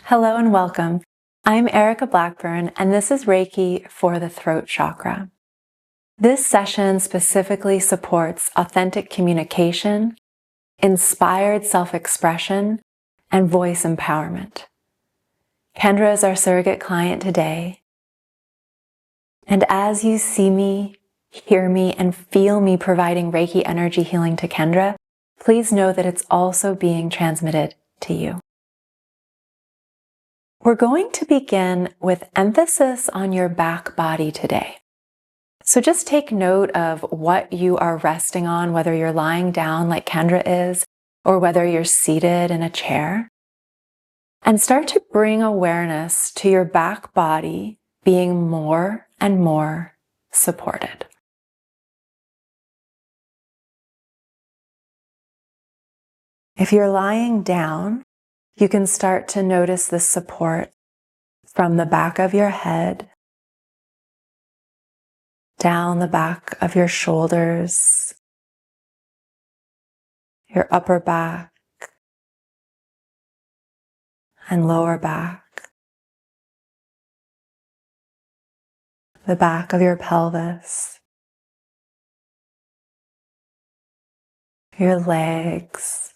Hello and welcome. I'm Erica Blackburn, and this is Reiki for the throat chakra. This session specifically supports authentic communication, inspired self-expression, and voice empowerment. Kendra is our surrogate client today. And as you see me, hear me, and feel me providing Reiki energy healing to Kendra, please know that it's also being transmitted to you. We're going to begin with emphasis on your back body today. So just take note of what you are resting on, whether you're lying down like Kendra is, or whether you're seated in a chair. And start to bring awareness to your back body being more and more supported. If you're lying down, you can start to notice the support from the back of your head, down the back of your shoulders, your upper back and lower back, the back of your pelvis, your legs,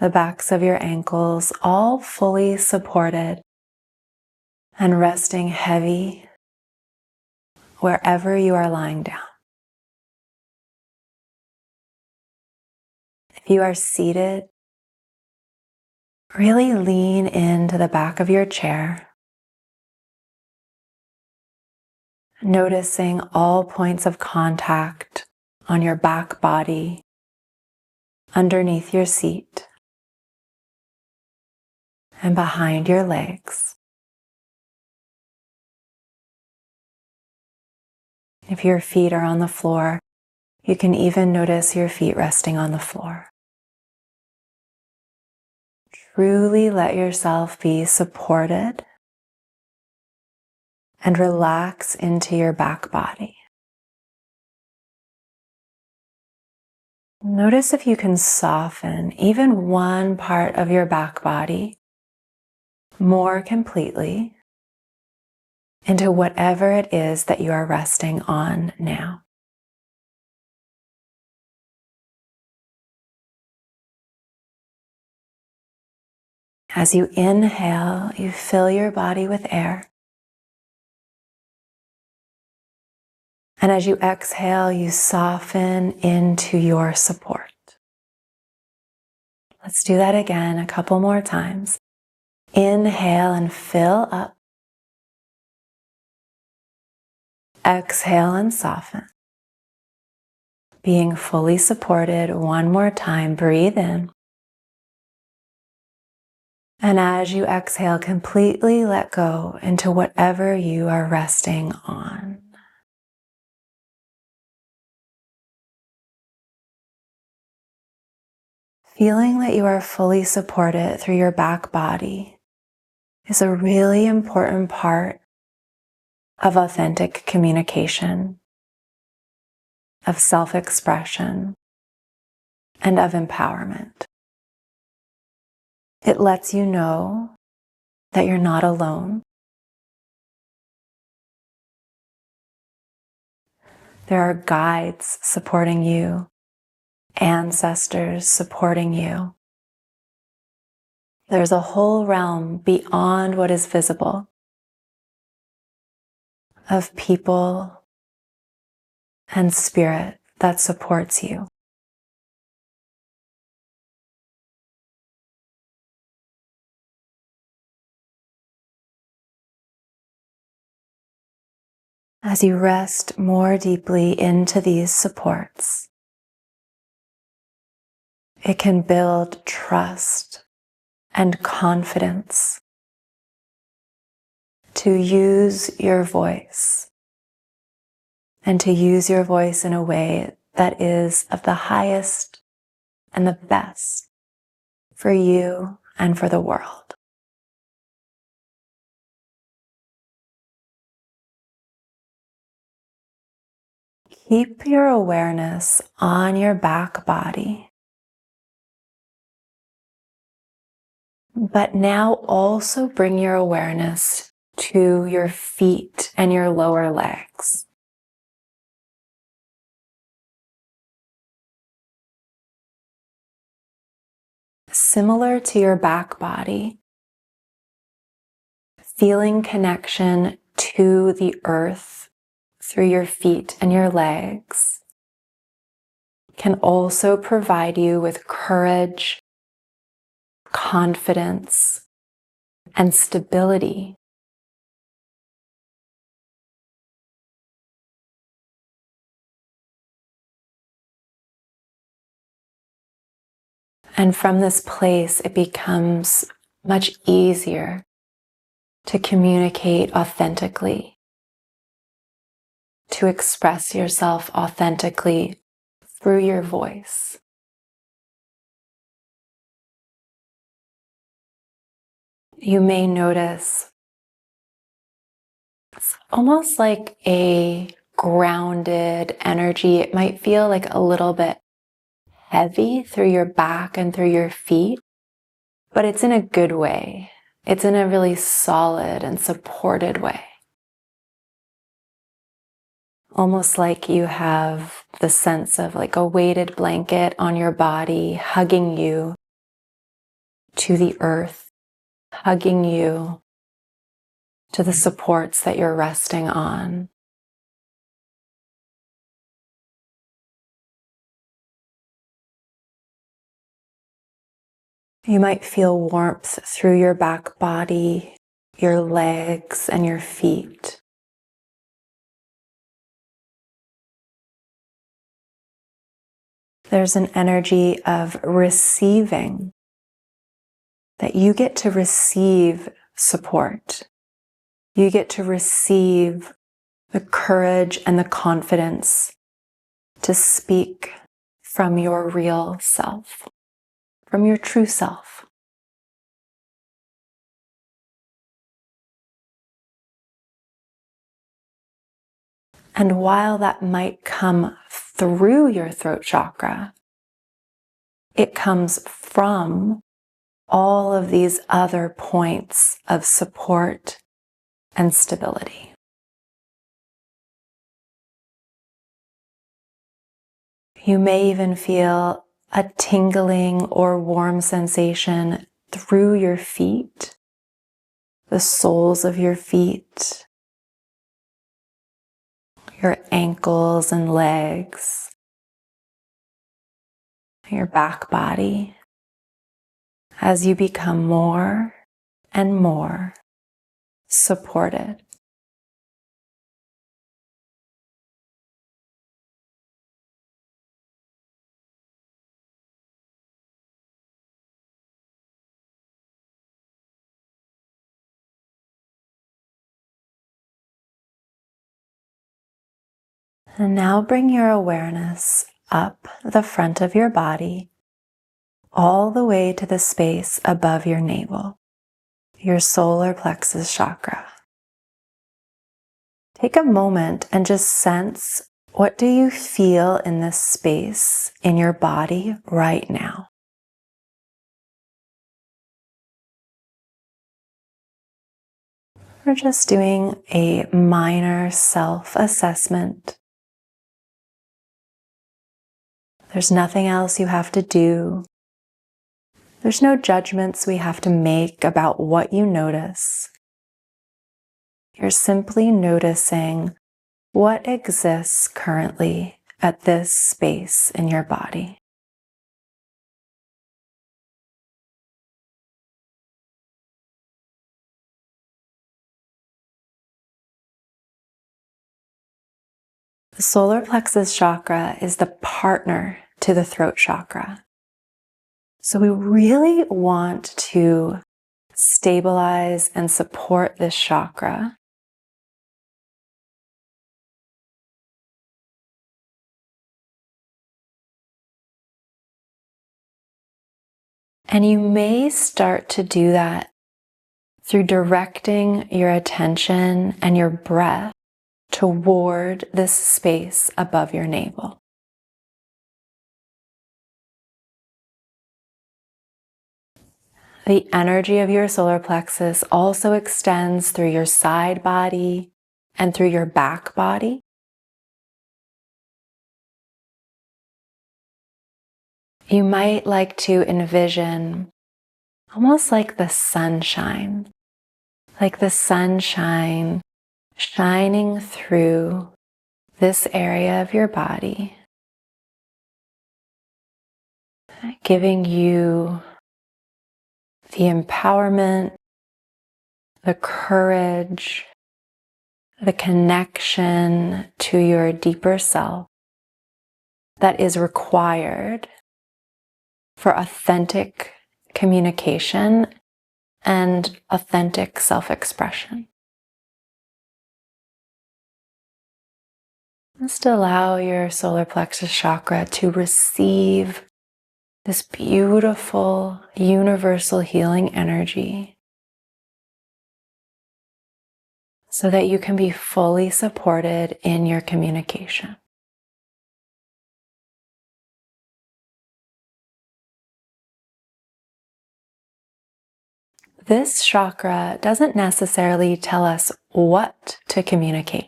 the backs of your ankles, all fully supported and resting heavy wherever you are lying down. If you are seated, really lean into the back of your chair, noticing all points of contact on your back body, underneath your seat, and behind your legs. If your feet are on the floor, you can even notice your feet resting on the floor. Truly let yourself be supported and relax into your back body. Notice if you can soften even one part of your back body more completely into whatever it is that you are resting on now. As you inhale, you fill your body with air. And as you exhale, you soften into your support. Let's do that again a couple more times. Inhale and fill up. Exhale and soften. Being fully supported one more time, breathe in. And as you exhale, completely let go into whatever you are resting on. Feeling that you are fully supported through your back body is a really important part of authentic communication, of self-expression, and of empowerment. It lets you know that you're not alone. There are guides supporting you, ancestors supporting you. There's a whole realm beyond what is visible of people and spirit that supports you. As you rest more deeply into these supports, it can build trust and confidence to use your voice and to use your voice in a way that is of the highest and the best for you and for the world. Keep your awareness on your back body But now also bring your awareness to your feet and your lower legs. Similar to your back body, feeling connection to the earth through your feet and your legs can also provide you with courage, confidence, and stability. And from this place, it becomes much easier to communicate authentically, to express yourself authentically through your voice. You may notice it's almost like a grounded energy. It might feel like a little bit heavy through your back and through your feet, but it's in a good way. It's in a really solid and supported way. Almost like you have the sense of like a weighted blanket on your body, hugging you to the earth, hugging you to the supports that you're resting on. You might feel warmth through your back body, your legs, and your feet. There's an energy of receiving, that you get to receive support. You get to receive the courage and the confidence to speak from your real self, from your true self. And while that might come through your throat chakra, it comes from all of these other points of support and stability. You may even feel a tingling or warm sensation through your feet, the soles of your feet, your ankles and legs, your back body, as you become more and more supported. And now bring your awareness up the front of your body, all the way to the space above your navel, your solar plexus chakra. Take a moment and just sense, what do you feel in this space in your body right now? We're just doing a minor self-assessment. There's nothing else you have to do. There's no judgments we have to make about what you notice. You're simply noticing what exists currently at this space in your body. The solar plexus chakra is the partner to the throat chakra. So we really want to stabilize and support this chakra. And you may start to do that through directing your attention and your breath toward this space above your navel. The energy of your solar plexus also extends through your side body and through your back body. You might like to envision almost like the sunshine shining through this area of your body, giving you the empowerment, the courage, the connection to your deeper self that is required for authentic communication and authentic self-expression. Just allow your solar plexus chakra to receive this beautiful, universal healing energy so that you can be fully supported in your communication. This chakra doesn't necessarily tell us what to communicate,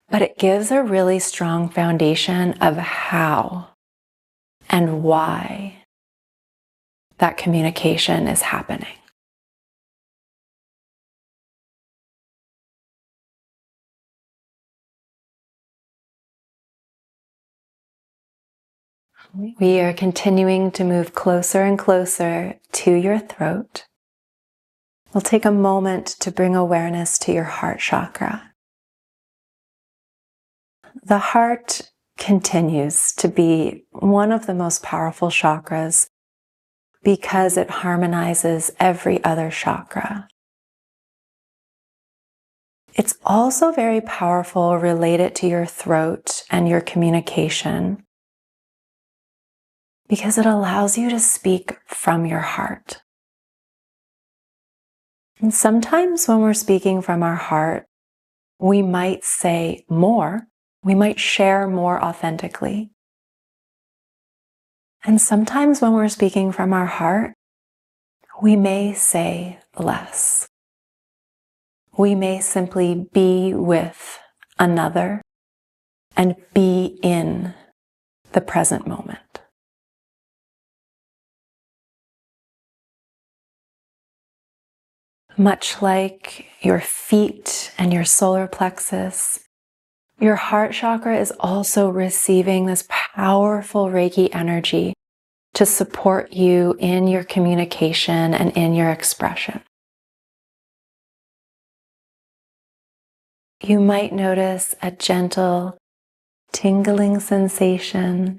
but it gives a really strong foundation of how and why that communication is happening. We are continuing to move closer and closer to your throat. We'll take a moment to bring awareness to your heart chakra. The heart continues to be one of the most powerful chakras because it harmonizes every other chakra. It's also very powerful related to your throat and your communication because it allows you to speak from your heart. And sometimes when we're speaking from our heart, we might say more, we might share more authentically. And sometimes when we're speaking from our heart, we may say less. We may simply be with another and be in the present moment. Much like your feet and your solar plexus, your heart chakra is also receiving this powerful Reiki energy to support you in your communication and in your expression. You might notice a gentle tingling sensation,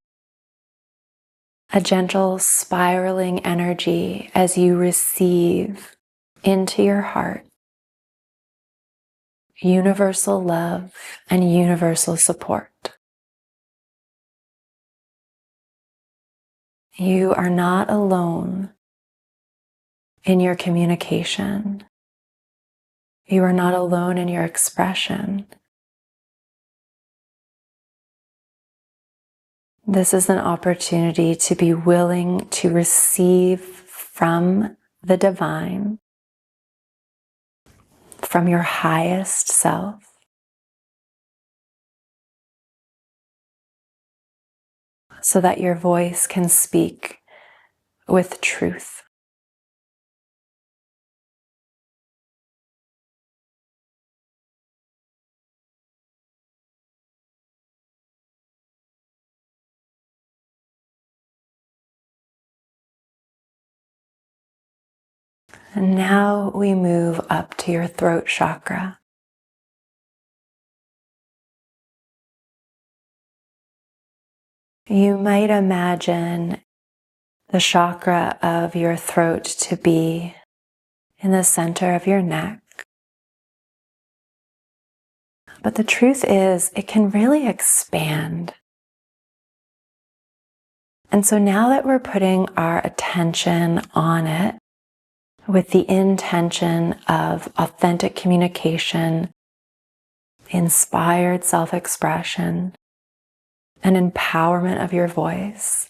a gentle spiraling energy as you receive into your heart universal love and universal support. You are not alone in your communication. You are not alone in your expression. This is an opportunity to be willing to receive from the divine, from your highest self, so that your voice can speak with truth. And now we move up to your throat chakra. You might imagine the chakra of your throat to be in the center of your neck. But the truth is, it can really expand. And so now that we're putting our attention on it with the intention of authentic communication, inspired self-expression, and empowerment of your voice,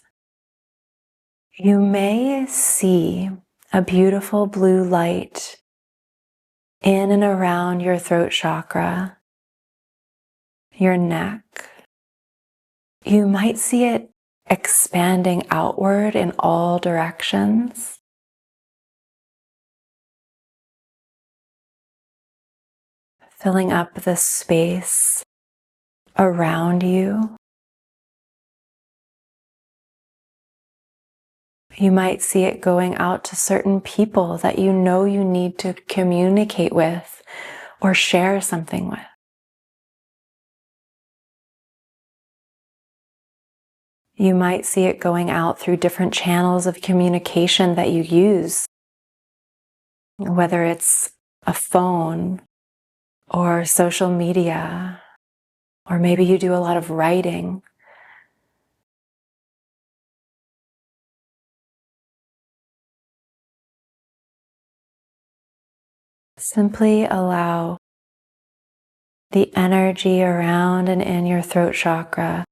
you may see a beautiful blue light in and around your throat chakra, your neck. You might see it expanding outward in all directions. Filling up the space around you. You might see it going out to certain people that you know you need to communicate with or share something with. You might see it going out through different channels of communication that you use, whether it's a phone or social media, or maybe you do a lot of writing. Simply allow the energy around and in your throat chakra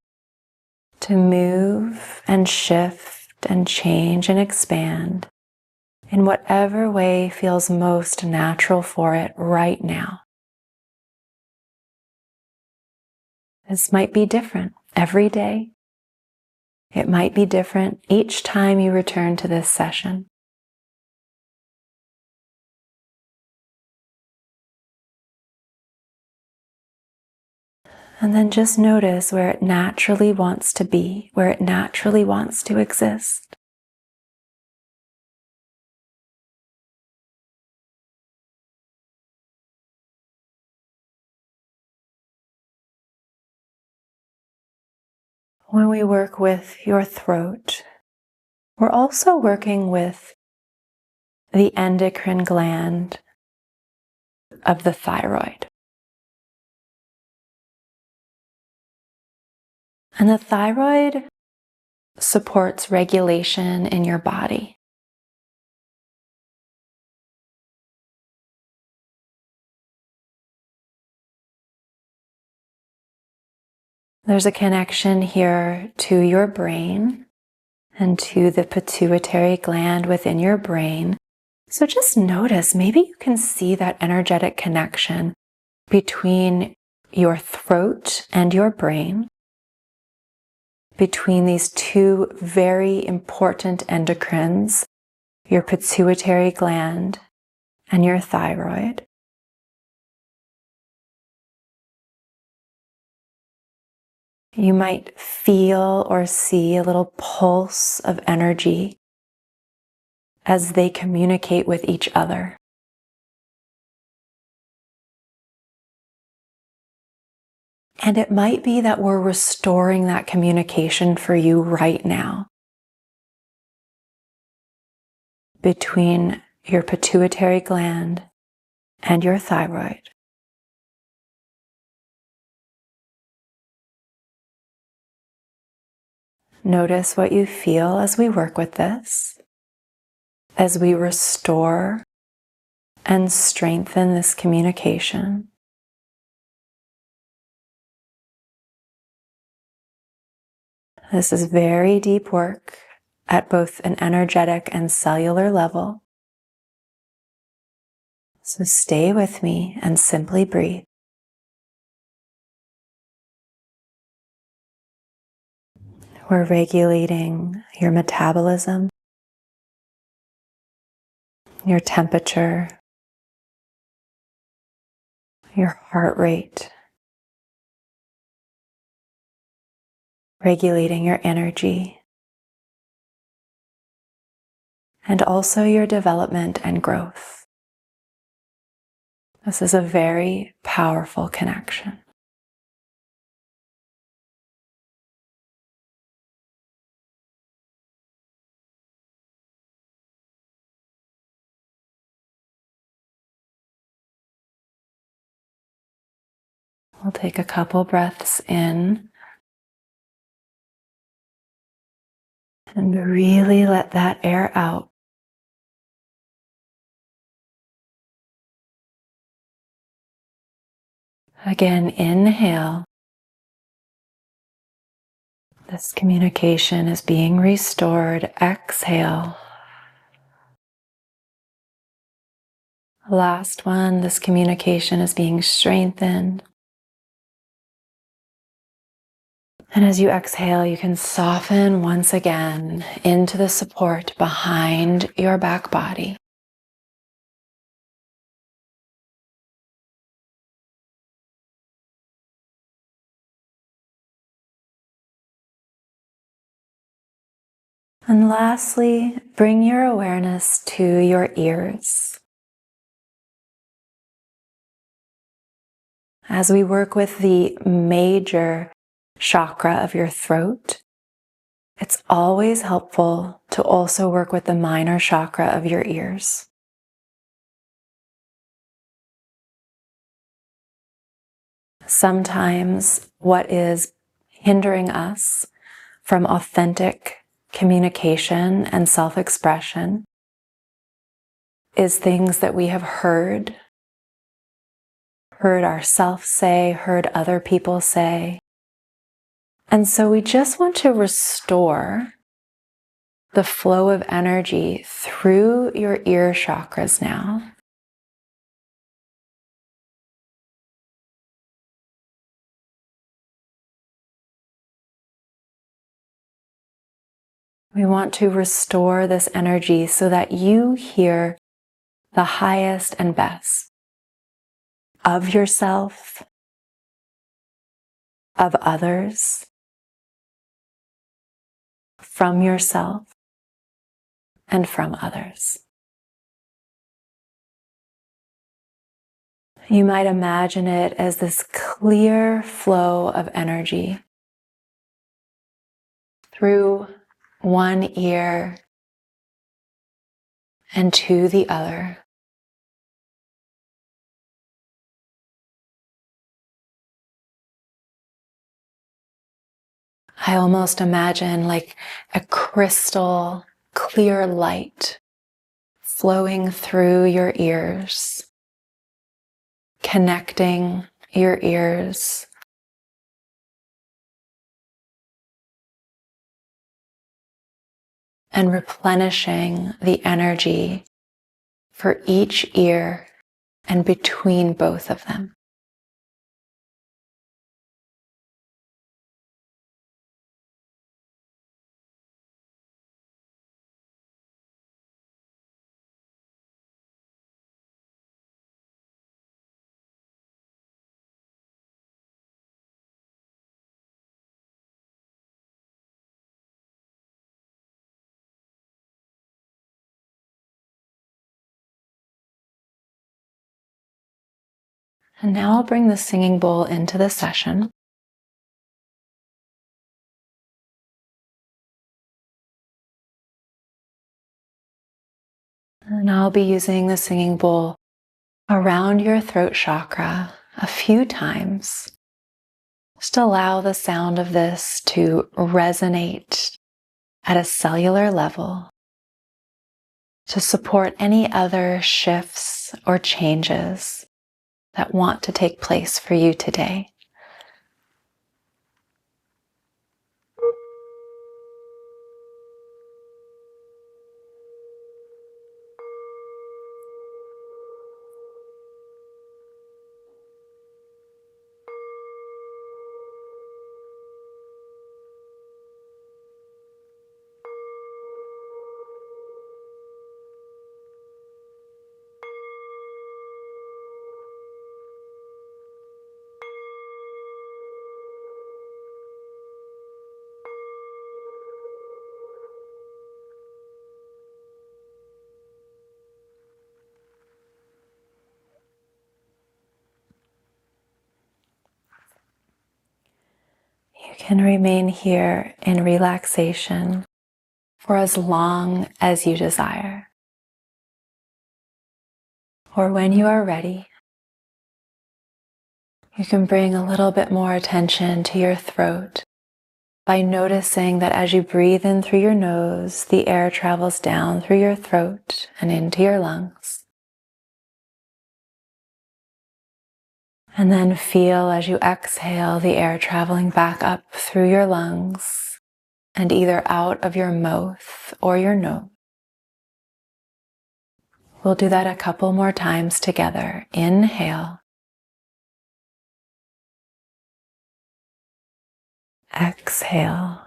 to move and shift and change and expand in whatever way feels most natural for it right now. This might be different every day. It might be different each time you return to this session. And then just notice where it naturally wants to be, where it naturally wants to exist. When we work with your throat, we're also working with the endocrine gland of the thyroid. And the thyroid supports regulation in your body. There's a connection here to your brain and to the pituitary gland within your brain. So just notice, maybe you can see that energetic connection between your throat and your brain, between these two very important endocrines, your pituitary gland and your thyroid. You might feel or see a little pulse of energy as they communicate with each other. And it might be that we're restoring that communication for you right now between your pituitary gland and your thyroid. Notice what you feel as we work with this, as we restore and strengthen this communication. This is very deep work at both an energetic and cellular level. So stay with me and simply breathe. We're regulating your metabolism, your temperature, your heart rate, regulating your energy, and also your development and growth. This is a very powerful connection. We'll take a couple breaths in and really let that air out. Again, inhale. This communication is being restored. Exhale. Last one, this communication is being strengthened. And as you exhale, you can soften once again into the support behind your back body. And lastly, bring your awareness to your ears. As we work with the major chakra of your throat, it's always helpful to also work with the minor chakra of your ears. Sometimes what is hindering us from authentic communication and self-expression is things that we have heard ourselves say, heard other people say. And so we just want to restore the flow of energy through your ear chakras now. We want to restore this energy so that you hear the highest and best of yourself, of others, from yourself, and from others. You might imagine it as this clear flow of energy through one ear and to the other. I almost imagine like a crystal clear light flowing through your ears, connecting your ears, and replenishing the energy for each ear and between both of them. And now I'll bring the singing bowl into the session. And I'll be using the singing bowl around your throat chakra a few times. Just allow the sound of this to resonate at a cellular level to support any other shifts or changes that want to take place for you today. You can remain here in relaxation for as long as you desire. Or when you are ready, you can bring a little bit more attention to your throat by noticing that as you breathe in through your nose, the air travels down through your throat and into your lungs. And then feel as you exhale the air traveling back up through your lungs and either out of your mouth or your nose. We'll do that a couple more times together. Inhale. Exhale.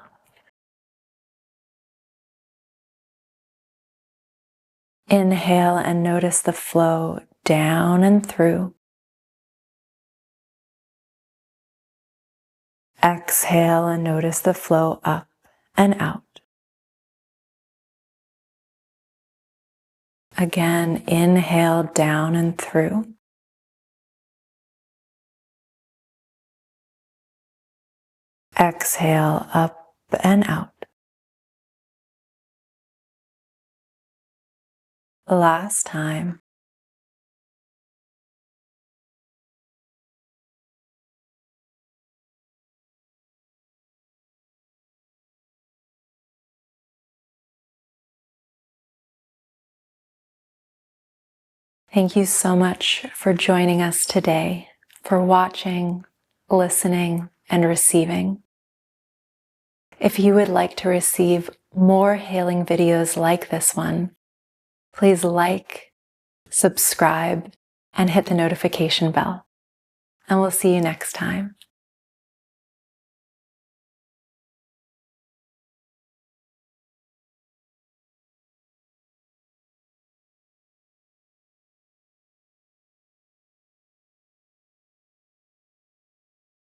Inhale and notice the flow down and through. Exhale and notice the flow up and out. Again, inhale down and through. Exhale up and out. Last time. Thank you so much for joining us today, for watching, listening, and receiving. If you would like to receive more healing videos like this one, please like, subscribe, and hit the notification bell. And we'll see you next time.